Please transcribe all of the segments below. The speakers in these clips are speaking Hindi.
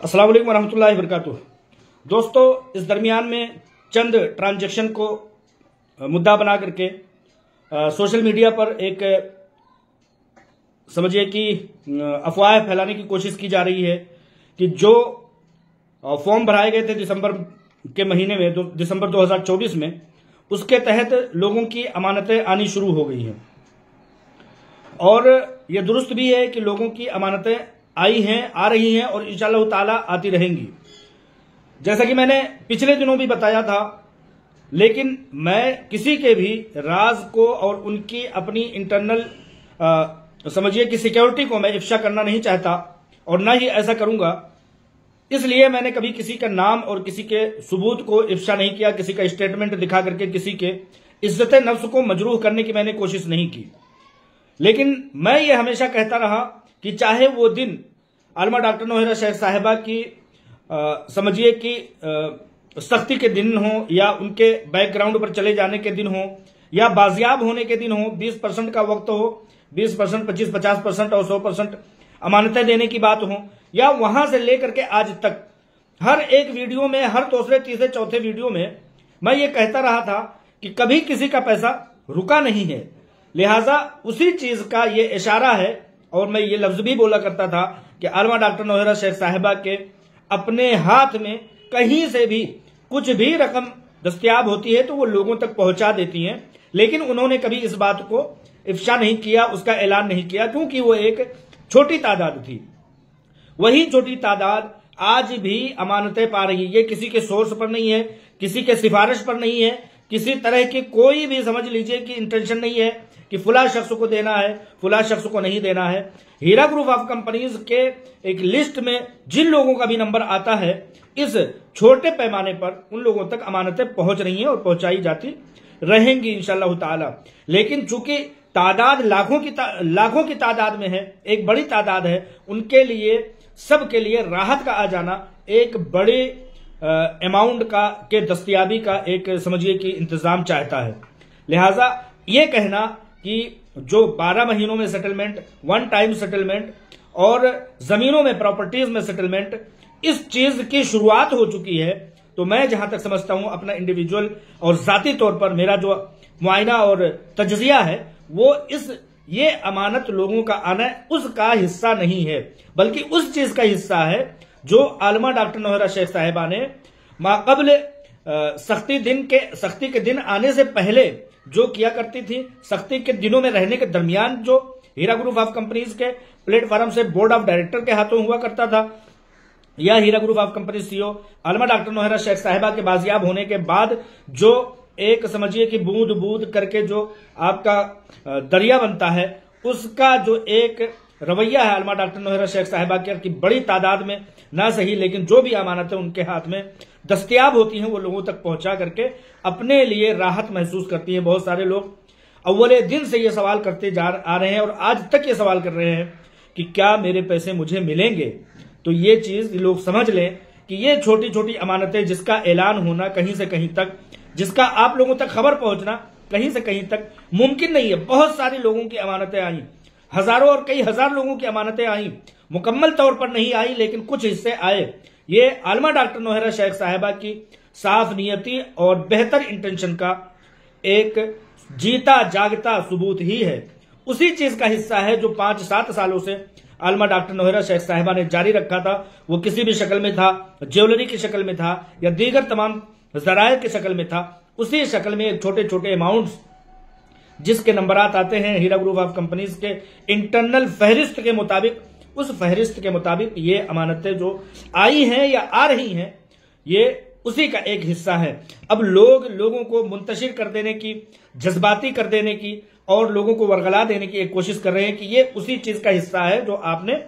अस्सलाम वालेकुम रहमतुल्लाहि व बरकातुहू। दोस्तों, इस दरमियान में चंद ट्रांजैक्शन को मुद्दा बना करके सोशल मीडिया पर एक समझिए कि अफवाह फैलाने की कोशिश की जा रही है कि जो फॉर्म भराए गए थे दिसंबर के महीने में, दिसंबर 2024 में, उसके तहत लोगों की अमानतें आनी शुरू हो गई हैं। और यह दुरुस्त भी है कि लोगों की अमानतें आई हैं, आ रही हैं और इंशाअल्लाह ताला आती रहेंगी, जैसा कि मैंने पिछले दिनों भी बताया था। लेकिन मैं किसी के भी राज को और उनकी अपनी इंटरनल समझिए कि सिक्योरिटी को मैं इफ्शा करना नहीं चाहता और ना ही ऐसा करूंगा। इसलिए मैंने कभी किसी का नाम और किसी के सबूत को इफ्शा नहीं किया, किसी का स्टेटमेंट दिखा करके किसी के इज्जत नफ्स को मजरूह करने की मैंने कोशिश नहीं की। लेकिन मैं ये हमेशा कहता रहा कि चाहे वो दिन आलमा डॉक्टर नौहरा शेख साहिबा की समझिए कि सख्ती के दिन हो या उनके बैकग्राउंड पर चले जाने के दिन हो या बाजियाब होने के दिन हो, 20% का वक्त हो, 20%, 25, 50% और 100% अमानतें देने की बात हो, या वहां से लेकर के आज तक हर एक वीडियो में, हर दूसरे तीसरे चौथे वीडियो में मैं ये कहता रहा था कि कभी किसी का पैसा रुका नहीं है। लिहाजा उसी चीज का ये इशारा है। और मैं ये लफ्ज भी बोला करता था कि आलमा डॉक्टर नौहरा शेख साहिबा के अपने हाथ में कहीं से भी कुछ भी रकम दस्तयाब होती है तो वो लोगों तक पहुंचा देती हैं। लेकिन उन्होंने कभी इस बात को इफ्शा नहीं किया, उसका ऐलान नहीं किया, क्योंकि वो एक छोटी तादाद थी। वही छोटी तादाद आज भी अमानतें पा रही है। ये किसी के सोर्स पर नहीं है, किसी के सिफारिश पर नहीं है, किसी तरह की कोई भी समझ लीजिए कि इंटेंशन नहीं है कि फुला शख्स को देना है, फुला शख्स को नहीं देना है। हीरा ग्रुप ऑफ कंपनीज के एक लिस्ट में जिन लोगों का भी नंबर आता है, इस छोटे पैमाने पर उन लोगों तक अमानतें पहुंच रही हैं और पहुंचाई जाती रहेंगी इंशाअल्लाह ताला। लेकिन चूंकि तादाद लाखों की तादाद में है, एक बड़ी तादाद है, उनके लिए, सबके लिए राहत का आ जाना एक बड़े अमाउंट का के दस्तयाबी का एक समझिए कि इंतजाम चाहता है। लिहाजा ये कहना कि जो 12 महीनों में सेटलमेंट, वन टाइम सेटलमेंट और जमीनों में, प्रॉपर्टीज में सेटलमेंट, इस चीज की शुरुआत हो चुकी है, तो मैं जहां तक समझता हूं अपना इंडिविजुअल और जाती तौर पर मेरा जो मुआयना और तजजिया है वो ये अमानत लोगों का आना उसका हिस्सा नहीं है, बल्कि उस चीज का हिस्सा है जो आलमा डॉक्टर नौहरा शेख साहिबा ने माकबल सख्ती के दिन आने से पहले जो किया करती थी, सख्ती के दिनों में रहने के दरमियान जो हीरा ग्रुप ऑफ कंपनीज के प्लेटफॉर्म से बोर्ड ऑफ डायरेक्टर के हाथों हुआ करता था, या Heera group of company CEO आलमा डॉक्टर नौहरा शेख साहिबा के बाजियाब होने के बाद जो एक समझिए कि बूंद बूंद करके जो आपका दरिया बनता है, उसका जो एक रवैया है आलमा डॉक्टर नौहरा शेख साहिबा की बड़ी तादाद में ना सही, लेकिन जो भी अमानतें उनके हाथ में दस्तयाब होती हैं वो लोगों तक पहुंचा करके अपने लिए राहत महसूस करती हैं। बहुत सारे लोग अव्वले दिन से ये सवाल करते आ रहे हैं और आज तक ये सवाल कर रहे हैं कि क्या मेरे पैसे मुझे मिलेंगे। तो ये चीज लोग समझ लें कि ये छोटी छोटी अमानतें जिसका ऐलान होना कहीं से कहीं तक, जिसका आप लोगों तक खबर पहुंचना कहीं से कहीं तक मुमकिन नहीं है। बहुत सारे लोगों की अमानतें आई, हजारों और कई हजार लोगों की अमानतें आई, मुकम्मल तौर पर नहीं आई लेकिन कुछ हिस्से आए। ये आलमा डॉक्टर नौहरा शेख साहिबा की साफ नियति और बेहतर इंटेंशन का एक जीता जागता सबूत ही है। उसी चीज का हिस्सा है जो 5-7 सालों से आलमा डॉक्टर नौहरा शेख साहिबा ने जारी रखा था। वो किसी भी शक्ल में था, ज्वेलरी की शक्ल में था या दीगर तमाम जराये की शक्ल में था, उसी शक्ल में एक छोटे छोटे अमाउंट्स जिसके नंबरात आते हैं हीरा ग्रुप ऑफ कंपनीज के इंटरनल फहरिस्त के मुताबिक, उस फहरिस्त के मुताबिक ये अमानतें जो आई हैं या आ रही हैं, ये उसी का एक हिस्सा है। अब लोगों को मुंतशिर कर देने की, जज्बाती कर देने की और लोगों को वरगला देने की एक कोशिश कर रहे हैं कि ये उसी चीज का हिस्सा है जो आपने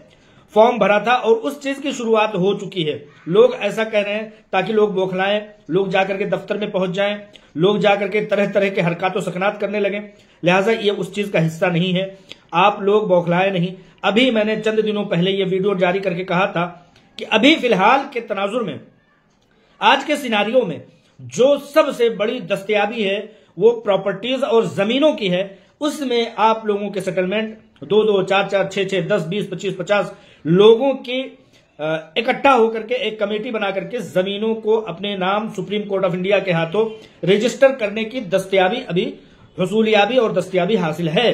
फॉर्म भरा था और उस चीज की शुरुआत हो चुकी है। लोग ऐसा कह रहे हैं ताकि लोग बौखलाएं, लोग जाकर के दफ्तर में पहुंच जाएं, लोग जाकर के तरह तरह के हरकत व सकनात करने लगे। लिहाजा ये उस चीज का हिस्सा नहीं है। आप लोग बौखलाएं नहीं। अभी मैंने चंद दिनों पहले ये वीडियो जारी करके कहा था कि अभी फिलहाल के तनाजुर में, आज के सिनारियों में जो सबसे बड़ी दस्तयाबी है वो प्रॉपर्टीज और जमीनों की है। उसमें आप लोगों के सेटलमेंट 2-2, 4-4, 6-6, 10, 20, 25, 50 लोगों की इकट्ठा होकर के एक कमेटी बना करके जमीनों को अपने नाम सुप्रीम कोर्ट ऑफ इंडिया के हाथों रजिस्टर करने की दस्तयाबी अभी हसूलियाबी और दस्तयाबी हासिल है।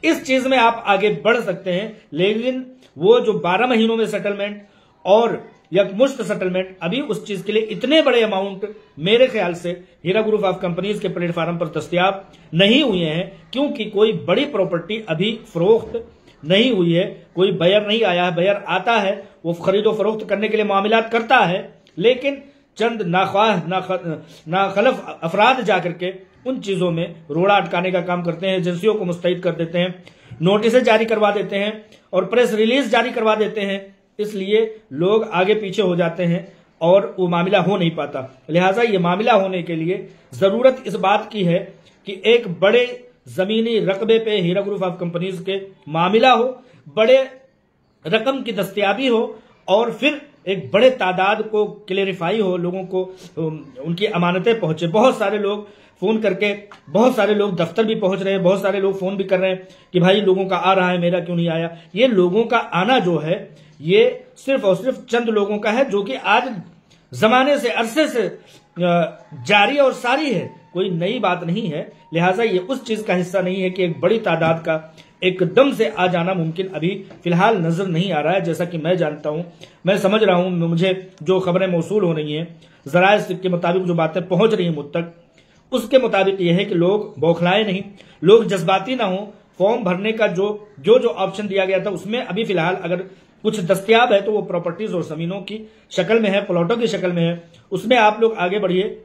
इस चीज में आप आगे बढ़ सकते हैं, लेकिन वो जो 12 महीनों में सेटलमेंट और यकमुश्त सेटलमेंट, अभी उस चीज के लिए इतने बड़े अमाउंट मेरे ख्याल से हीरा ग्रुप ऑफ कंपनीज के प्लेटफॉर्म पर दस्तयाब नहीं हुए हैं, क्योंकि कोई बड़ी प्रॉपर्टी अभी फरोख्त नहीं हुई है, कोई बयर नहीं आया है। बयर आता है, वो खरीदो फरोख्त करने के लिए मामलात करता है, लेकिन चंद नाखलफ अफराद जाकर के उन चीजों में रोड़ा अटकाने का काम करते हैं, एजेंसियों को मुस्तैद कर देते हैं, नोटिस जारी करवा देते हैं और प्रेस रिलीज जारी करवा देते हैं। इसलिए लोग आगे पीछे हो जाते हैं और वो मामला हो नहीं पाता। लिहाजा ये मामला होने के लिए जरूरत इस बात की है कि एक बड़े जमीनी रकबे पे हीरा ग्रुप ऑफ कंपनीज के मामला हो, बड़े रकम की दस्तयाबी हो और फिर एक बड़े तादाद को क्लेरिफाई हो, लोगों को उनकी अमानतें पहुंचे। बहुत सारे लोग फोन करके, बहुत सारे लोग दफ्तर भी पहुंच रहे हैं, बहुत सारे लोग फोन भी कर रहे हैं कि भाई लोगों का आ रहा है, मेरा क्यों नहीं आया। ये लोगों का आना जो है ये सिर्फ और सिर्फ चंद लोगों का है, जो कि आज जमाने से अरसे से जारी और सारी है, कोई नई बात नहीं है। लिहाजा ये उस चीज का हिस्सा नहीं है कि एक बड़ी तादाद का एकदम से आ जाना मुमकिन अभी फिलहाल नजर नहीं आ रहा है। जैसा कि मैं जानता हूं, मैं समझ रहा हूं, मुझे जो खबरें मौसूल हो रही हैं, जराए के मुताबिक जो बातें पहुंच रही हैं मुझ तक, उसके मुताबिक यह है कि लोग बौखलाए नहीं, लोग जज्बाती ना हो। फॉर्म भरने का जो ऑप्शन दिया गया था उसमें अभी फिलहाल अगर कुछ दस्तयाब है तो वो प्रॉपर्टीज और जमीनों की शक्ल में है, प्लॉटों की शक्ल में है। उसमें आप लोग आगे बढ़िए।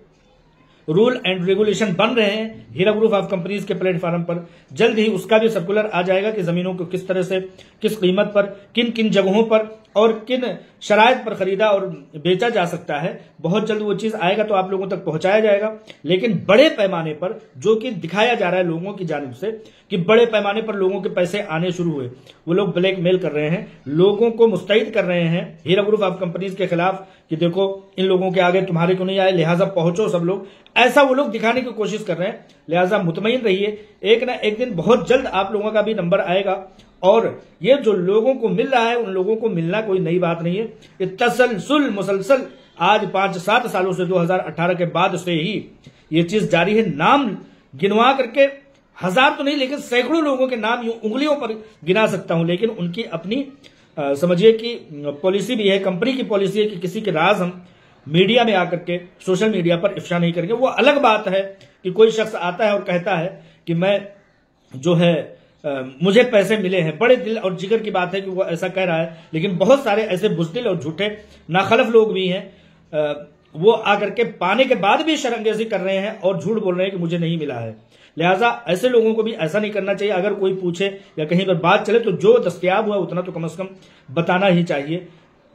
रूल एंड रेगुलेशन बन रहे हैं हीरा ग्रुप ऑफ कंपनीज के प्लेटफॉर्म पर। जल्द ही उसका भी सर्कुलर आ जाएगा कि जमीनों को किस तरह से, किस कीमत पर, किन किन जगहों पर और किन शराइत पर खरीदा और बेचा जा सकता है। बहुत जल्द वो चीज आएगा तो आप लोगों तक पहुंचाया जाएगा। लेकिन बड़े पैमाने पर जो कि दिखाया जा रहा है लोगों की जानिब से कि बड़े पैमाने पर लोगों के पैसे आने शुरू हुए, वो लोग ब्लैकमेल कर रहे हैं, लोगों को मुस्तैद कर रहे हैं हीरा ग्रुप ऑफ कंपनीज के खिलाफ कि देखो इन लोगों के आगे तुम्हारे क्यों नहीं आए, लिहाजा पहुंचो सब लोग, ऐसा वो लोग दिखाने की कोशिश कर रहे हैं। लिहाजा मुतमईन रहिए, एक ना एक दिन बहुत जल्द आप लोगों का भी नंबर आएगा। और ये जो लोगों को मिल रहा है उन लोगों को मिलना कोई नई बात नहीं है। ये तसलसल मुसलसल आज 5-7 सालों से 2018 के बाद से ही ये चीज जारी है। नाम गिनवा करके हजार तो नहीं, लेकिन सैकड़ों लोगों के नाम यूं उंगलियों पर गिना सकता हूं। लेकिन उनकी अपनी समझिए कि पॉलिसी भी है, कंपनी की पॉलिसी है कि किसी के राज हम मीडिया में आकर के, सोशल मीडिया पर इफ्शा नहीं करेंगे। वो अलग बात है कि कोई शख्स आता है और कहता है कि मैं जो है मुझे पैसे मिले हैं। बड़े दिल और जिगर की बात है कि वो ऐसा कह रहा है, लेकिन बहुत सारे ऐसे बुज़दिल और झूठे नाखलफ लोग भी हैं, वो आकर के पाने के बाद भी शर्मंगेजी कर रहे हैं और झूठ बोल रहे हैं कि मुझे नहीं मिला है। लिहाजा ऐसे लोगों को भी ऐसा नहीं करना चाहिए। अगर कोई पूछे या कहीं पर बात चले तो जो दस्तयाब हुआ उतना तो कम से कम बताना ही चाहिए।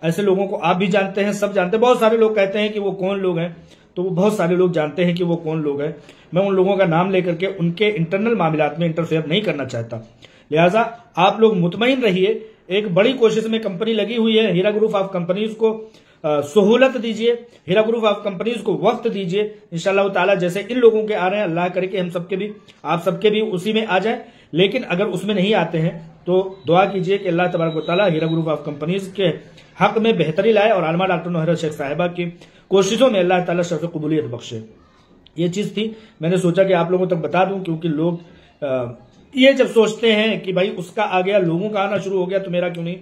ऐसे लोगों को आप भी जानते हैं, सब जानते हैं। बहुत सारे लोग कहते हैं कि वो कौन लोग हैं, तो वो बहुत सारे लोग जानते हैं कि वो कौन लोग हैं। मैं उन लोगों का नाम लेकर के उनके इंटरनल मामलात में इंटरफेयर नहीं करना चाहता। लिहाजा आप लोग मुतमईन रहिए। एक बड़ी कोशिश में कंपनी लगी हुई है। हीरा ग्रुप ऑफ कंपनीज को सहूलत दीजिए, हीरा ग्रुप ऑफ कंपनीज को वक्त दीजिए। इंशाअल्लाह ताला जैसे इन लोगों के आ रहे हैं, अल्लाह करे कि हम सबके भी, आप सबके भी उसी में आ जाए। लेकिन अगर उसमें नहीं आते हैं तो दुआ कीजिए कि अल्लाह तबारक व तआला हीरा ग्रुप ऑफ कंपनीज के हक में बेहतरी लाए और आलमा डॉक्टर नौहरा शेख साहिबा की कोशिशों में अल्लाह ताला शर्फ कबूलियत बख्शे। ये चीज थी, मैंने सोचा कि आप लोगों तक बता दूं, क्योंकि लोग ये जब सोचते हैं कि भाई उसका आ गया, लोगों का आना शुरू हो गया तो मेरा क्यों नहीं।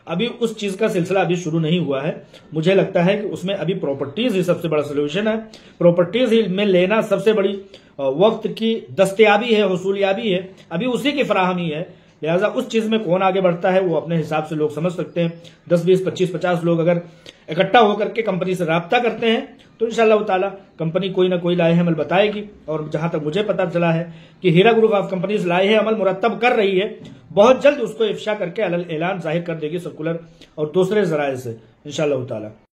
अभी उस चीज का सिलसिला अभी शुरू नहीं हुआ है। मुझे लगता है कि उसमें अभी प्रॉपर्टीज ही सबसे बड़ा सोल्यूशन है। प्रॉपर्टीज ही में लेना सबसे बड़ी वक्त की दस्तयाबी है, हुसूलियाबी है, अभी उसी की फराहमी है। लिहाजा उस चीज में कौन आगे बढ़ता है वो अपने हिसाब से लोग समझ सकते हैं। 10, 20, 25, 50 लोग अगर इकट्ठा होकर के कंपनी से राब्ता करते हैं तो इंशाअल्लाह ताला कंपनी कोई ना कोई लाए अमल बताएगी। और जहां तक मुझे पता चला है कि हीरा ग्रुप ऑफ कंपनीज लाए अमल मुरतब कर रही है, बहुत जल्द उसको इफ्शा करके अलग ऐलान जाहिर कर देगी सर्कुलर और दूसरे जराये से इंशाअल्लाह ताला।